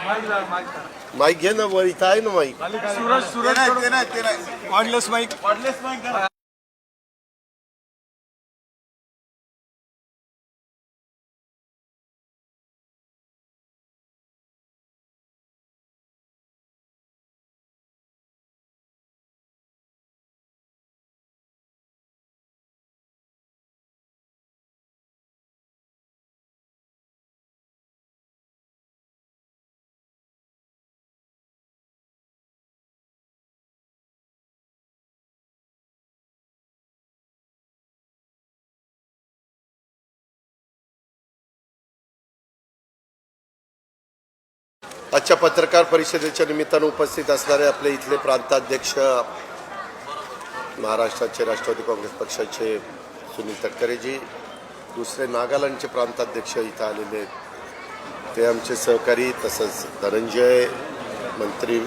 Mic घे ना वर, इथं आहे ना माईक. ऑनलेस माईक. आजच्या पत्रकार परिषदेच्या निमित्तानं उपस्थित असणारे आपले इथले प्रांताध्यक्ष, महाराष्ट्राचे राष्ट्रवादी काँग्रेस पक्षाचे सुनील तटकरेजी, दुसरे नागालँडचे प्रांताध्यक्ष इथं आलेले आहेत, ते आमचे सहकारी, तसंच धनंजय मंत्री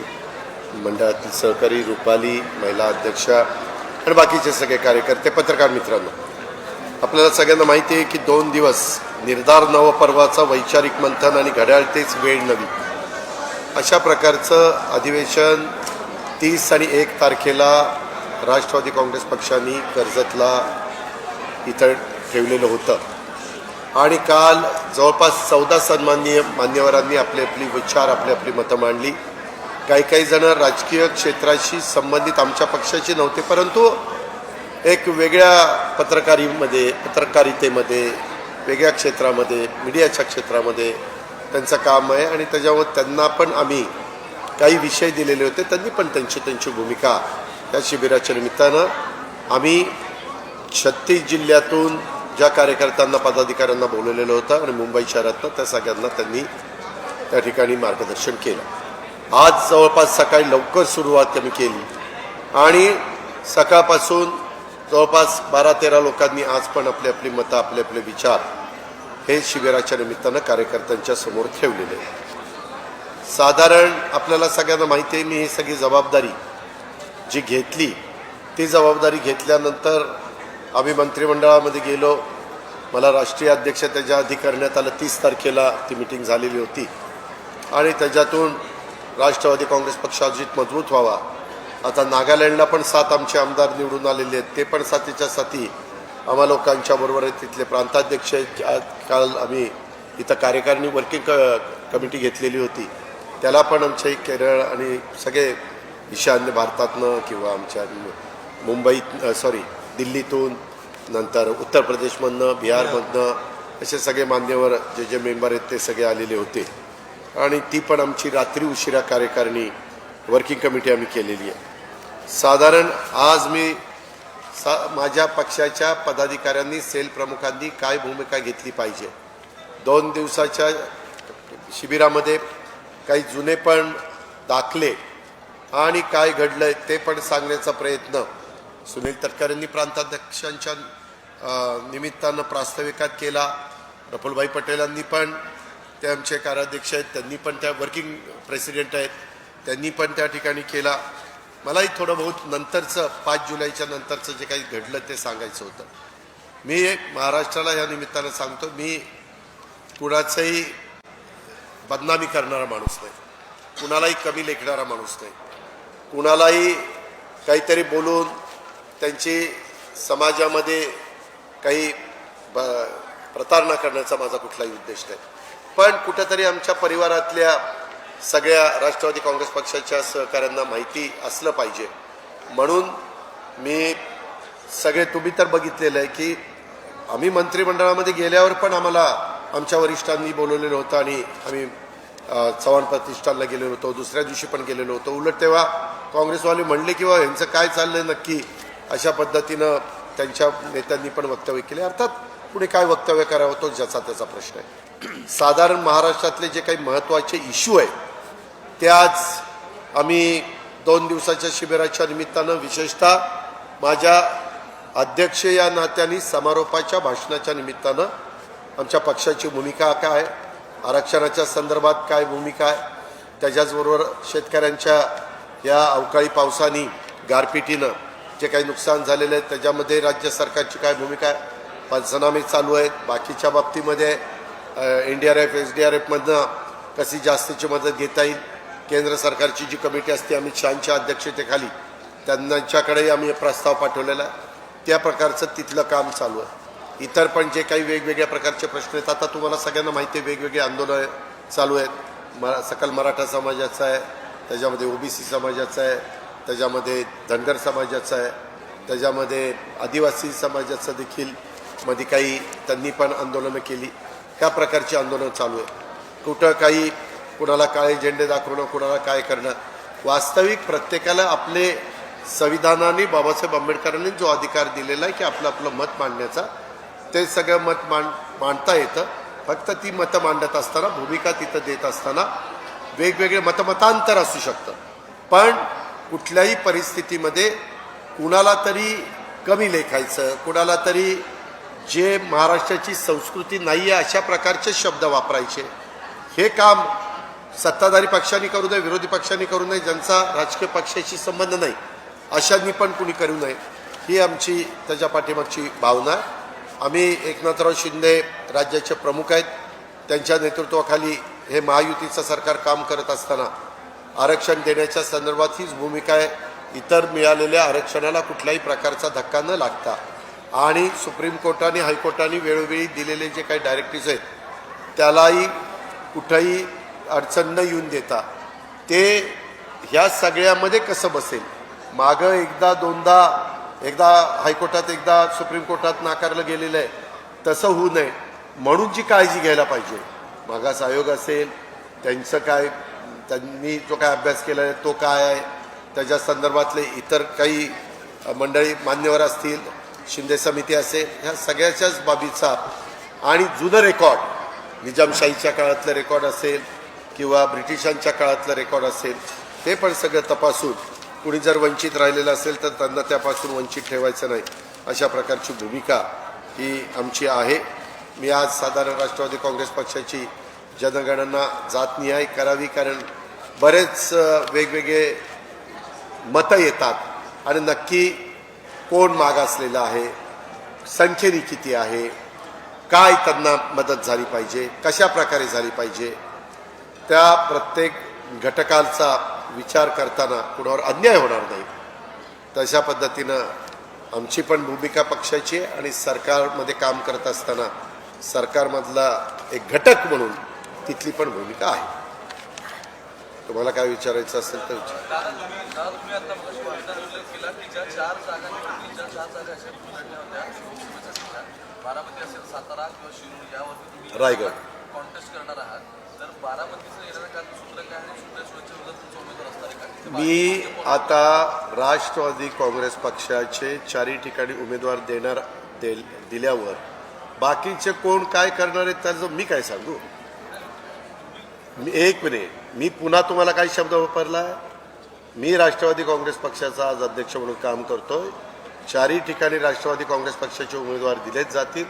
मंडळातील सहकारी, रुपाली महिला अध्यक्षा आणि बाकीचे सगळे कार्यकर्ते, पत्रकार मित्रांनो, आपल्याला सगळ्यांना माहिती आहे की 2 दिवस निर्धार नवपर्वाचा वैचारिक मंथन आणि घड्याळ तेच वेळ नवी अशा प्रकारचं अधिवेशन 30 आणि 1 तारखेला राष्ट्रवादी काँग्रेस पक्षाने कर्जतला इथं ठेवलेलं होतं आणि काल जवळपास 14 सन्माननीय मान्यवरांनी आपले विचार, आपली मतं मांडली. काही जण राजकीय क्षेत्राशी संबंधित आमच्या पक्षाची नव्हते, परंतु एक वेगळ्या पत्रकारितेमध्ये, वेगळ्या क्षेत्रामध्ये, मीडियाच्या क्षेत्रामध्ये त्यांचं काम आहे आणि त्याच्यावर त्यांना पण आम्ही काही विषय दिलेले होते. त्यांनी पण त्यांची भूमिका या शिबिराच्या निमित्तानं आम्ही 36 जिल्ह्यातून ज्या कार्यकर्त्यांना, पदाधिकाऱ्यांना बोलवलेलं होतं आणि मुंबई शहरातनं त्या सगळ्यांना त्यांनी त्या ठिकाणी मार्गदर्शन केलं. आज जवळपास सकाळी लवकर सुरुवात आम्ही केली आणि सकाळपासून जवळपास 12-13 लोकांनी आज पण आपली मतं, आपले विचार हे शिबिराच्या निमित्तानं कार्यकर्त्यांच्या समोर ठेवलेले आहे. साधारण आपल्याला सगळ्यांना माहिती आहे, मी ही सगळी जबाबदारी जी घेतली, ती जबाबदारी घेतल्यानंतर आम्ही मंत्रिमंडळामध्ये गेलो. मला राष्ट्रीय अध्यक्ष त्याच्या आधी करण्यात आलं. 30 तारखेला ती मिटिंग झालेली होती आणि त्याच्यातून राष्ट्रवादी काँग्रेस पक्ष अजित मजबूत व्हावा. आता नागालँडला पण 7 आमचे आमदार निवडून आलेले आहेत, ते पण 7च्या 7 आम्हा लोकांच्या बरोबर आहेत. तिथले प्रांताध्यक्ष काल आम्ही इथं कार्यकारिणी वर्किंग कमिटी घेतलेली होती, त्याला पण आमचे केरळ आणि सगळे ईशान्य भारतातनं किंवा आमच्या दिल्लीतून, नंतर उत्तर प्रदेशमधनं, बिहारमधनं असे सगळे मान्यवर जे मेंबर आहेत ते सगळे आलेले होते आणि ती पण आमची रात्री उशिरा कार्यकारिणी वर्किंग कमिटी आम्ही केलेली आहे. साधारण आज मी माझ्या पक्षाच्या पदाधिकाऱ्यांनी, सेल प्रमुखांनी काय भूमिका घेतली पाहिजे, 2 दिवसाच्या शिबिरामध्ये काही जुने पण दाखले आणि काय घडलंय ते पण सांगण्याचा प्रयत्न सुनील तटकरेंनी प्रांताध्यक्षांच्या निमित्तानं प्रास्ताविकात केला. प्रफुल्लभाई पटेलांनी पण, ते आमचे कार्याध्यक्ष आहेत, त्यांनी पण त्या वर्किंग प्रेसिडेंट आहेत, त्यांनी पण त्या ठिकाणी केला. मलाही थोडं बहुत नंतरचं 5 जुलैच्या नंतरचं जे काही घडलं ते सांगायचं होतं. मी महाराष्ट्राला या निमित्तानं सांगतो, मी कुणाचंही बदनामी करणारा माणूस नाही, कुणालाही कमी लेखणारा माणूस नाही, कुणालाही काहीतरी बोलून त्यांची समाजामध्ये काही प्रतारणा करण्याचा माझा कुठलाही उद्देश नाही. पण कुठंतरी आमच्या परिवारातल्या सगळ्या राष्ट्रवादी काँग्रेस पक्षाच्या सहकाऱ्यांना माहिती असलं पाहिजे म्हणून मी सगळे, तुम्ही तर बघितलेलं आहे की आम्ही मंत्रिमंडळामध्ये गेल्यावर पण आम्हाला आमच्या वरिष्ठांनी बोलवलेलं होतं आणि आम्ही चव्हाण प्रतिष्ठानला गेलेलो होतो, दुसऱ्या दिवशी पण गेलेलो होतो. उलट तेव्हा काँग्रेसवाले म्हणले की ह्यांचं काय चाललंय नक्की, अशा पद्धतीनं त्यांच्या नेत्यांनी पण वक्तव्य केले. अर्थात पुढे काय वक्तव्य करावं तो ज्याचा त्याचा प्रश्न आहे. साधारण महाराष्ट्रातले जे काही महत्त्वाचे इश्यू आहेत ते आज आम्ही 2 दिवसाच्या शिबिराच्या निमित्तानं, विशेषतः माझ्या अध्यक्ष या नात्याने समारोपाच्या भाषणाच्या निमित्तानं आमच्या पक्षाची भूमिका काय, आरक्षणाच्या संदर्भात काय भूमिका आहे, त्याच्याचबरोबर शेतकऱ्यांच्या या अवकाळी पावसाने, गारपिटीनं जे काही नुकसान झालेलं आहे त्याच्यामध्ये राज्य सरकारची काय भूमिका आहे, पंचनामे चालू आहेत, बाकीच्या बाबतीमध्ये NDRF SDRFमधनं कशी जास्तीची मदत घेता येईल. केंद्र सरकारची जी कमिटी असते अमित शहांच्या अध्यक्षतेखाली त्यांच्याकडेही आम्ही प्रस्ताव पाठवलेला आहे. त्या प्रकारचं तिथलं काम चालू आहे. इतर पण जे काही वेगवेगळ्या प्रकारचे प्रश्न आहेत, आता तुम्हाला सगळ्यांना माहिती आहे वेगवेगळे आंदोलन चालू आहेत. सकल मराठा समाजाचं आहे, त्याच्यामध्ये ओबीसी समाजाचं आहे, त्याच्यामध्ये धनगर समाजाचं आहे, त्याच्यामध्ये आदिवासी समाजाचं देखील मध्ये काही त्यांनी पण आंदोलनं केली. ह्या प्रकारची आंदोलनं चालू आहे. कुठं काही कुणाला काळे झेंडे दाखवणं, कुणाला काय करणं. वास्तविक प्रत्येकाला आपले संविधानाने बाबासाहेब आंबेडकरांनी जो अधिकार दिलेला आहे की आपलं आपलं मत मांडण्याचा, ते सगळं मत मांडता येतं. फक्त ती मतं मांडत असताना, भूमिका तिथं देत असताना वेगवेगळे मतांतर असू शकतं. पण कुठल्याही परिस्थितीमध्ये कुणाला तरी कमी लेखायचं, कुणाला तरी जे महाराष्ट्राची संस्कृती नाही आहे अशा प्रकारचे शब्द वापरायचे, हे काम सत्ताधारी पक्षांनी करू नये, विरोधी पक्षांनी करू नये, ज्यांचा राजकीय पक्षाशी संबंध नाही अशांनी पण कुणी करू नये, ही आमची त्याच्या पाठीमागची भावना आहे. आम्ही एकनाथराव शिंदे राज्याचे प्रमुख आहेत, त्यांच्या नेतृत्वाखाली हे महायुतीचं सरकार काम करत असताना आरक्षण देण्याच्या संदर्भात हीच भूमिका आहे. इतर मिळालेल्या आरक्षणाला कुठल्याही प्रकारचा धक्का न लागता आणि सुप्रीम कोर्टाने हायकोर्टाने वेळोवेळी दिलेले जे काही डायरेक्टिव्स आहेत त्यालाही कुठंही अडचण न येऊन देता ते ह्या सगळ्यामध्ये कसं बसेल. मागं एकदा दोनदा, एकदा हायकोर्टात एकदा सुप्रीम कोर्टात नाकारलं गेलेलं आहे, तसं होऊ नये म्हणून जी काळजी घ्यायला पाहिजे. मागास आयोग असेल, त्यांचं काय, त्यांनी जो काय अभ्यास केला आहे तो काय आहे, त्याच्या संदर्भातले इतर काही मंडळी मान्यवर असतील, शिंदे समिती असेल, ह्या सगळ्याच्याच बाबीचा आणि जुनं रेकॉर्ड निजामशाहीच्या काळातलं रेकॉर्ड असेल किंवा ब्रिटिशांच्या काळातलं रेकॉर्ड असेल, ते पण सगळं तपासून कुणी जर वंचित राहिलेलं असेल तर त्यांना त्यापासून वंचित ठेवायचं नाही, अशा प्रकारची भूमिका ही आमची आहे. मी आज साधारण राष्ट्रवादी काँग्रेस पक्षाची जनगणना जातनिहाय करावी, कारण बरेच वेगवेगळे मतं येतात आणि नक्की कोण मागासलेलं आहे, संख्येने किती आहे, काय त्यांना मदत झाली पाहिजे, कशा प्रकारे झाली पाहिजे, त्या प्रत्येक घटकाचा विचार करताना कुणावर अन्याय होणार नाही, तशा पद्धतीनं आमची पण भूमिका पक्षाची आहे. आणि सरकारमध्ये काम करत असताना सरकारमधला एक घटक म्हणून तिथली पण भूमिका आहे. तुम्हाला काय विचारायचं असेल तर विचार. तुम्ही आता उल्लेख केला की ज्या 4 जागांपैकी ज्या 4 जागा अशा निवडल्या होत्या लोकसभेच्या सीटा, बारामती असेल, सातारा किंवा शिरूर, यावरती तुम्ही रायगड कॉन्टेस्ट करणार आहात, तर बारामतीचं येणारं कारण सूत्र काय आणि सूत्राच्या विरोधात तुमचा उमेदवार असणार आहे का? मी आता राष्ट्रवादी काँग्रेस पक्षाचे 4 ठिकाणी उमेदवार दिल्यावर बाकीचे कोण काय करणार आहेत त्याचं मी काय सांगू. एक मिनिट, मी पुन्हा तुम्हाला काही शब्द वापरला आहे. मी राष्ट्रवादी काँग्रेस पक्षाचा आज अध्यक्ष म्हणून काम करतोय. 4 ठिकाणी राष्ट्रवादी काँग्रेस पक्षाचे उमेदवार दिलेच जातील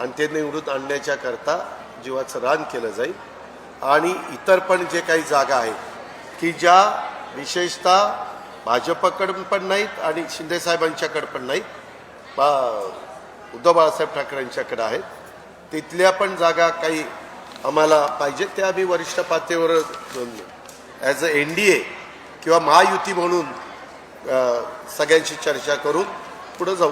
आणि ते निवडून आणण्याच्या करता जीवाचं रान केलं जाईल. आणि इतर पण जे काही जागा आहेत की ज्या विशेषतः भाजपकडून पण नाहीत आणि शिंदेसाहेबांच्याकडे पण नाहीत, उद्धव बाळासाहेब ठाकरेंच्याकडे आहेत, तिथल्या पण जागा काही आम्हाला पाहिजे, त्या आम्ही वरिष्ठ पातळीवर ॲज अ NDA किंवा महायुती म्हणून सगळ्यांशी चर्चा करून पुढे जाऊ.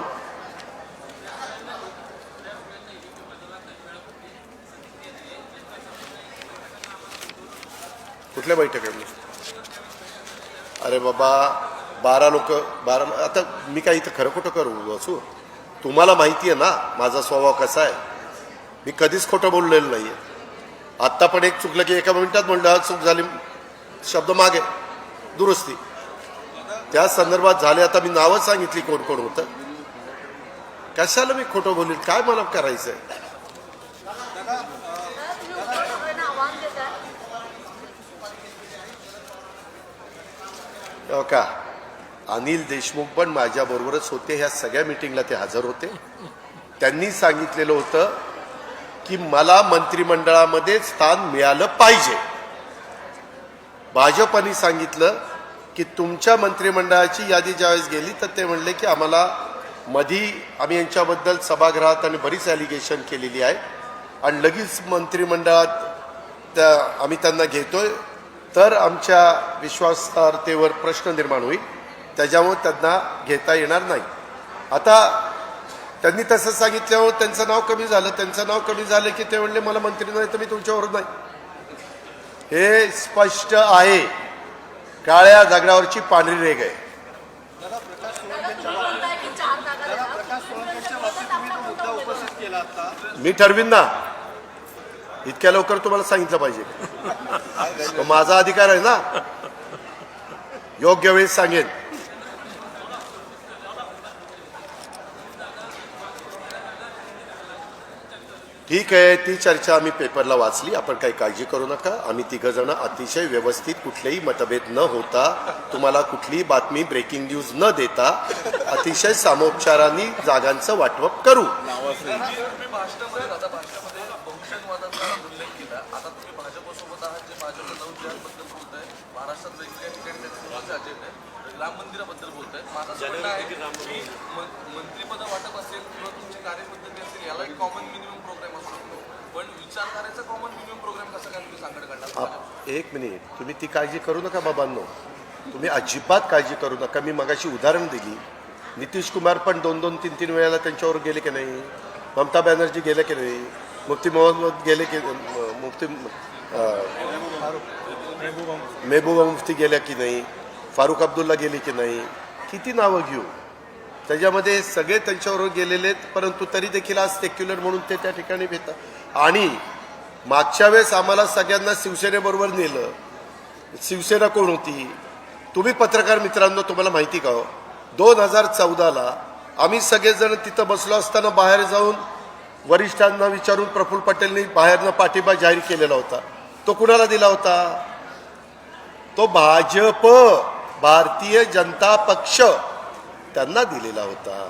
कुठल्या बैठकीमध्ये? अरे बाबा, 12 लोक, आता मी काय इथं खरं खोटं करू असू? तुम्हाला माहिती आहे ना माझा स्वभाव कसा आहे. मी कधीच खोटं बोललेलं नाही आहे. आत्ता पण एक चुकलं की एका मिनिटात म्हणलं चूक झाली, शब्द मागे दुरुस्ती, त्या संदर्भात झाले. आता मी नावं सांगितली कोण कोण होतं, कशाला मी खोटं बोलेल, काय मला करायचं आहे. का अनिल देशमुख पण माझ्याबरोबरच होते, ह्या सगळ्या मिटिंगला ते हजर होते. त्यांनी सांगितलेलं होतं की मला मंत्रिमंडळामध्ये स्थान मिळालं पाहिजे. भाजपने सांगितलं की तुमच्या मंत्रिमंडळाची यादी ज्यावेळेस गेली तर ते म्हणले की आम्हाला मधी आम्ही यांच्याबद्दल सभागृहात आणि बरीच ॲलिगेशन केलेली आहे आणि लगेच मंत्रिमंडळात आम्ही त्यांना घेतोय तर आमच्या विश्वासार्हतेवर प्रश्न निर्माण होईल, त्याच्यामुळे त्यांना घेता येणार नाही. आता त्यांनी तसं सांगितल्यावर त्यांचं नाव कमी झालं. त्यांचं नाव कमी झालं की ते म्हणले मला मंत्री नाही तर मी तुमच्यावर नाही. हे स्पष्ट आहे, काळ्या दगडावरची पांढरी रेघ आहे. मी ठरवीन ना, इतक्या लवकर तुम्हाला सांगितलं पाहिजे. तो माझा अधिकार आहे ना, योग्य वेळेस सांगेन. ठीक आहे, ती चर्चा आम्ही पेपरला वाचली. आपण काही काळजी करू नका. आम्ही तिघजण अतिशय व्यवस्थित, कुठलेही मतभेद न होता, तुम्हाला कुठलीही बातमी ब्रेकिंग न्यूज न देता अतिशय सामोपचाराने जागांचं वाटप करू. तुम्ही भाषणामध्ये आता भाषणामध्ये बहुजनवादाचा उल्लेख केला. आता तुम्ही भाजपसोबत आहात, जे भाजपला जाऊन जयाबद्दल बोलत आहे, महाराष्ट्रात वेगवेगळ्या ठिकाणी त्याचे महत्त्वाचे अजेंडा आहे, राम मंदिराबद्दल बोलत आहेत. माझं असं म्हणणं आहे की मंत्रिपद वाटप असेल किंवा तुमची कार्यपद्धती असेल, याला एक कॉमन मिनिमम प्रोग्राम असू शकतो, पण विचारधारेचा कॉमन मिनिमम प्रोग्राम कसं काय तुम्ही सांगड काढणार? एक मिनिट, तुम्ही ती काळजी करू नका बाबांनो, तुम्ही अजिबात काळजी करू नका. मी मगाशी उदाहरण दिली. नितीश कुमार पण 2-2, 3-3 वेळेला त्यांच्यावर गेले की नाही, ममता बॅनर्जी गेले की नाही, मुफ्ती मोहम्मद गेले की, मुफ्ती महबूबा मुफ्ती गेल्या की नाही, फारुख अब्दुल्ला गेले की नाही, किती नावं घेऊ. त्याच्यामध्ये सगळे त्यांच्यावर गेलेले आहेत, परंतु तरी देखील आज सेक्युलर म्हणून ते त्या ठिकाणी भेटतात. आणि मागच्या वेळेस आम्हाला सगळ्यांना शिवसेनेबरोबर नेलं. शिवसेना कोण होती? तुम्ही पत्रकार मित्रांनो, तुम्हाला माहिती का हो, 2014ला आम्ही सगळेजण तिथं बसलो असताना बाहेर जाऊन वरिष्ठांना विचारून प्रफुल्ल पटेलनी बाहेरनं पाठिंबा जाहीर केलेला होता. तो कुणाला दिला होता? तो भाजप, भारतीय जनता पक्ष त्यांना दिलेला होता.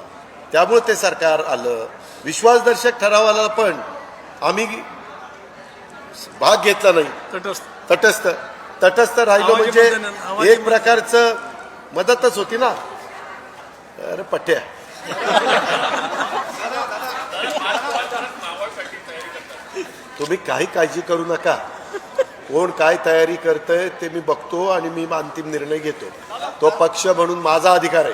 त्यामुळे ते सरकार आलं. विश्वासदर्शक ठरावाला पण आम्ही भाग घेतला नाही. तटस्थ राहिलो म्हणजे एक प्रकारचं मदतच होती ना. अरे पट्ट्या, तुम्ही काही काळजी करू नका. कोण काय तयारी करतंय ते मी बघतो आणि मी अंतिम निर्णय घेतो. तो पक्ष म्हणून माझा अधिकार आहे,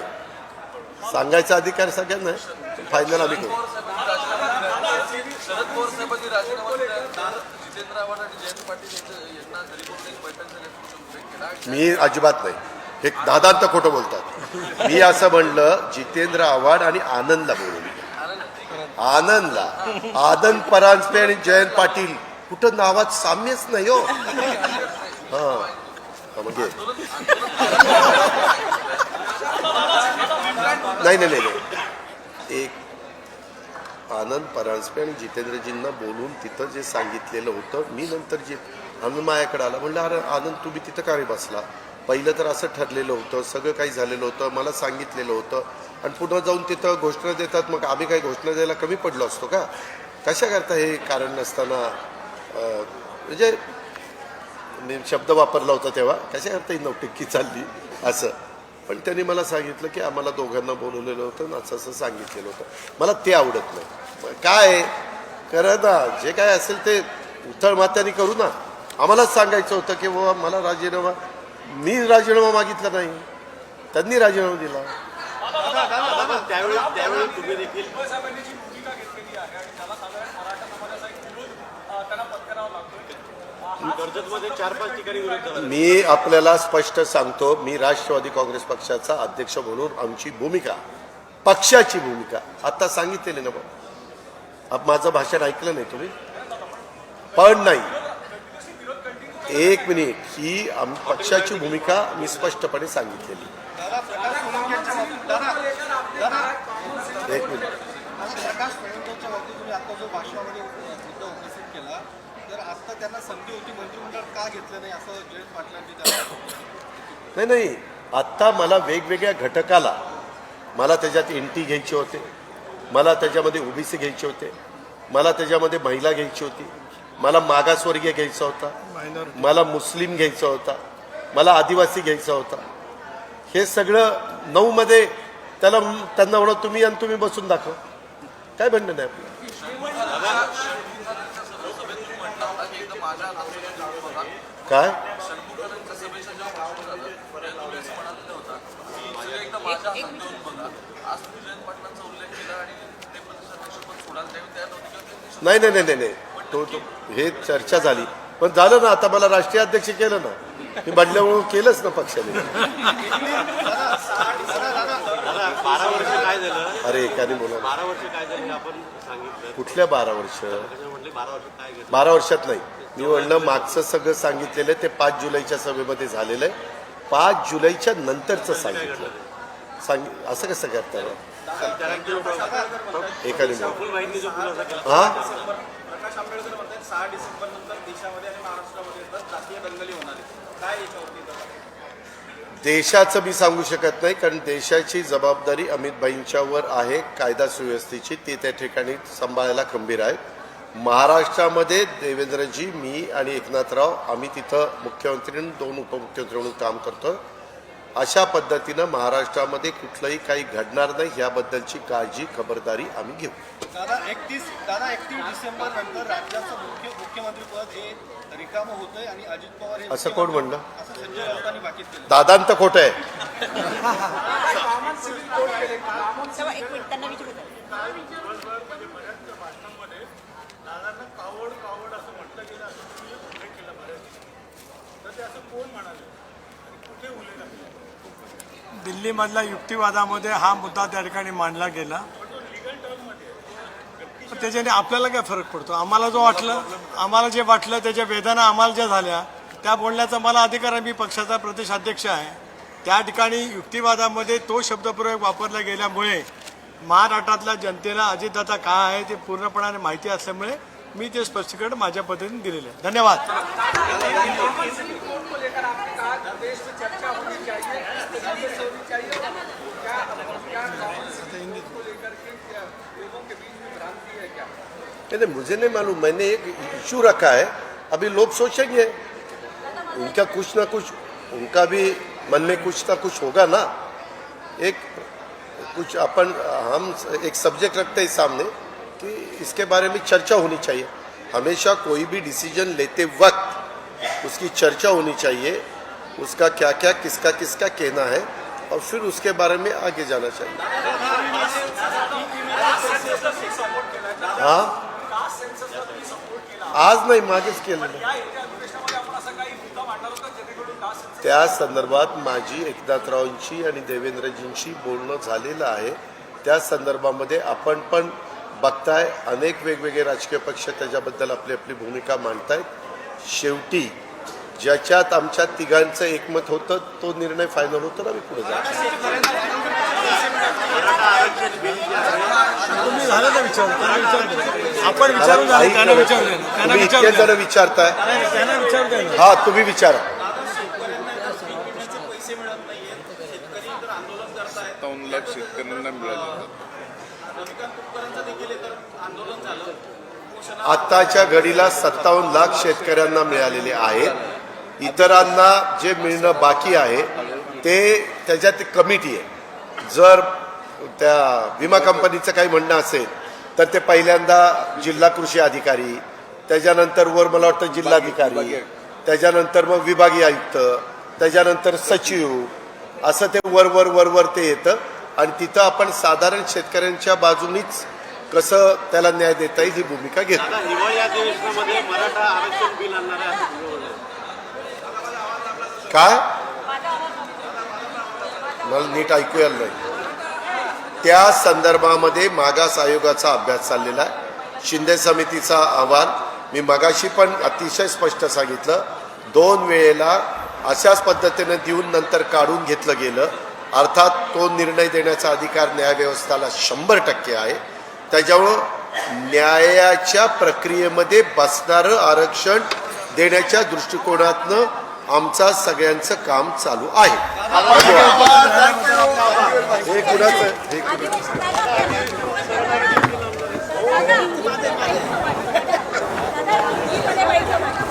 सांगायचा अधिकार सगळ्यांना आहे. फायनल आम्ही करू. शरद पवार साहेबांनी राजीनामा दिल्यानंतर जितेंद्र आव्हाड आणि जयंत पाटील यांना घरी बोलून एक बैठक झाल्याचा उल्लेख केला. मी अजिबात नाही, हे दादांत खोटं बोलतात. मी असं म्हणलं जितेंद्र आव्हाड आणि आनंदला बोलवलं. आनंदला, आनंद परांजपे आणि जयंत पाटील, कुठं नावात साम्यच नाही हो. म्हणजे नाही, एक आनंद परांजपे आणि जितेंद्रजींना बोलून तिथं जे सांगितलेलं होतं, मी नंतर जे आनंद मायाकडे आला, म्हणलं अरे आनंद तुम्ही तिथं का रे बसला? पहिलं तर असं ठरलेलं होतं, सगळं काही झालेलं होतं, मला सांगितलेलं होतं, आणि पुन्हा जाऊन तिथं घोषणा देतात. मग आम्ही काही घोषणा द्यायला कमी पडलो असतो का? कशा करता हे कारण नसताना, म्हणजे मी शब्द वापरला होता तेव्हा, कशा करता ही नौटिक्की चालली असं. पण त्यांनी मला सांगितलं की आम्हाला दोघांना बोलवलेलं होतं आणि असं सांगितलेलं होतं. मला ते आवडत नाही. काय करा ना, जे काय असेल ते उथळ मात्याने करू ना. आम्हालाच सांगायचं होतं की बाबा मला राजीनामा, मी राजीनामा मागितला नाही, त्यांनी राजीनामा दिला. त्यावेळी तुम्ही देखील कर्जतमध्ये 4-5 ठिकाणी विरोध झाला. मी आपल्याला स्पष्ट सांगतो, मी राष्ट्रवादी काँग्रेस पक्षाचा अध्यक्ष म्हणून आमची भूमिका, पक्षाची भूमिका आता सांगितलेली ना. अब माझं भाषण ऐकलं नाही तुम्ही? पण नाही, एक मिनिट, ही पक्षाची भूमिका मी स्पष्टपणे सांगितलेली. एक मिनिट, प्रकाश फडणवीसांच्या बाबतीत तुम्ही आता जो भाषणामध्ये मुद्दा उपस्थित केला, तर आता त्यांना संधी होती, मंत्रिमंडळ का घेतलं नाही असं जयंत पाटलांनी नाही, आत्ता मला वेगवेगळ्या घटकाला, मला त्याच्यात एनटी घ्यायचे होते, मला त्याच्यामध्ये ओबीसी घ्यायचे होते, मला त्याच्यामध्ये महिला घ्यायची होती, मला मागासवर्गीय घ्यायचा होता, मला मुस्लिम घ्यायचा होता, मला आदिवासी घ्यायचा होता. हे सगळं 9 मध्ये त्यांना म्हणा तुम्ही आणि तुम्ही बसून दाखव, काय म्हणणं नाही आपलं. काय षण्मुखांच्या सभेच्या जेव्हा भाषण झालं तेव्हा तुम्ही असं म्हणालेलं होता की सगळे एकदा माझ्या हातात देऊन बघा. आज तुम्ही जयंत पाटलांचा उल्लेख केला आणि ते प्रदेशाध्यक्ष पण सोडाल त्यावेळी त्या नव्हती किंवा त्यांनी नाही नाही नाही नाही तो हे चर्चा झाली पण झालं ना आता मला राष्ट्रीय अध्यक्ष केलं ना मी म्हटल्यामुळं केलंच ना पक्षाने. बारा वर्ष काय झालं अरे एकाने बोला 12 वर्ष काय झालं हे आपण सांगितलं कुठल्या 12 वर्ष त्याच्यामुळे म्हटले 12 वर्ष काय घेतलं 12 वर्षात नाही मी म्हणलं मागचं सगळं सांगितलेलं आहे ते 5 जुलैच्या सभेमध्ये झालेलं आहे 5 जुलैच्या नंतरचं सांगितलं असं कसं करता एकाने बोला फुल वाहिनी जो खुलासा केला हा प्रकाश आंबेडकर म्हणतात 6 डिसेंबर नंतर देशामध्ये आणि महाराष्ट्रामध्ये तर जातीय दंगली होणार आहेत. काय याच्यावरती देशाचं मी सांगू शकत नाही कारण देशाची जबाबदारी अमित भाईंच्यावर आहे कायदा सुव्यवस्थेची ते त्या ठिकाणी सांभाळायला खंबीर आहे. महाराष्ट्रामध्ये देवेंद्रजी मी आणि एकनाथराव आम्ही तिथं मुख्यमंत्री आणि 2 उपमुख्यमंत्री म्हणून काम करतो. अशा पद्धतीनं महाराष्ट्रामध्ये कुठलंही काही घडणार नाही याबद्दलची काळजी खबरदारी आम्ही घेऊ. दादा 31 डिसेंबर नंतर राज्याचं मुख्यमंत्री पद हे रिकामं होतंय आणि अजित पवार हे असं कोण म्हणलं असं संजय राऊतांनी भाकीत केलं. दादांत खोटं आहे. तेव्हा एक मिनिट त्यांना विचारू द्या. दिल्लीमधल्या युक्तिवादामध्ये हा मुद्दा त्या ठिकाणी मांडला गेला पण त्याच्याने आपल्याला काय फरक पडतो. आम्हाला जे वाटलं त्याच्या वेदना आम्हाला ज्या झाल्या त्या बोलण्याचा मला अधिकार आहे. मी पक्षाचा प्रदेशाध्यक्ष आहे. त्या ठिकाणी युक्तिवादामध्ये तो शब्दप्रयोग वापरला गेल्यामुळे महाराष्ट्रातल्या जनतेला अजितदादा काय आहे ते पूर्णपणाने माहिती असल्यामुळे मी ते स्पष्टीकरण माझ्या पद्धतीने दिलेलं आहे. धन्यवाद. नहीं मुझे नहीं मालूम मैंने एक इशू रखा है अभी लोग सोचेंगे उनका कुछ ना कुछ उनका भी मन में कुछ ना कुछ होगा ना. एक कुछ हम एक सब्जेक्ट रखते हैं सामने कि इसके बारे में चर्चा होनी चाहिए. हमेशा कोई भी डिसीजन लेते वक्त उसकी चर्चा होनी चाहिए. उसका क्या क्या किसका किसका कहना है और फिर उसके बारे में आगे जाना चाहिए. हाँ आज नाही मागेच केलेलं. त्या संदर्भात माझी एकनाथरावांची आणि देवेंद्रजींशी बोलणं झालेलं आहे. त्या संदर्भामध्ये आपण पण बघताय अनेक वेगवेगळे राजकीय पक्ष त्याच्याबद्दल आपली आपली भूमिका मांडतायत. शेवटी ज्याच्यात आमच्या तिघांचं एकमत होतं तो निर्णय फायनल होतो ना मी पुढे जातो. तुम्ही झालं ना आपण विचारून झालं त्यांना विचारलं तुम्ही इतके जण विचारताय. त्यांना विचारू द्या ना. हा तुम्ही विचारा. पैसे मिळत नाहीयेत. शेतकरी तर आंदोलन करतायत. 57 लाख शेतकऱ्यांना मिळाले. रविकांत तुपकरांचं देखील तर आंदोलन झालं. आत्ताच्या घडीला 57 लाख शेतकऱ्यांना मिळालेले आहेत. इतरांना जे मिळणं बाकी आहे ते त्याच्यात कमिटी आहे. जर त्या विमा कंपनीचं काही म्हणणं असेल तर ते पहिल्यांदा जिल्हा कृषी अधिकारी त्याच्यानंतर वर मला वाटतं जिल्हाधिकारी त्याच्यानंतर मग विभागीय आयुक्त त्याच्यानंतर सचिव असं ते वर ते येतं आणि तिथं आपण साधारण शेतकऱ्यांच्या बाजूनीच कसं त्याला न्याय देता येईल ही भूमिका घेतो. आता हिवाळी अधिवेशनामध्ये मराठा आरक्षण बिल आणणार आहे असं बोललं. काय मला नीट ऐकू आलं नाही. त्या संदर्भामध्ये मागास आयोगाचा अभ्यास चाललेला आहे. शिंदे समितीचा अहवाल मी मगाशी पण अतिशय स्पष्ट सांगितलं 2 वेळेला अशाच पद्धतीने देऊन नंतर काढून घेतलं गेलं. अर्थात तो निर्णय देण्याचा अधिकार न्यायव्यवस्थेला 100% आहे. त्याच्यामुळं न्यायाच्या प्रक्रियेमध्ये बसणारं आरक्षण देण्याच्या दृष्टिकोनातनं आमचा सगळ्यांचं काम चालू आहे. हे कुणाचं दादा,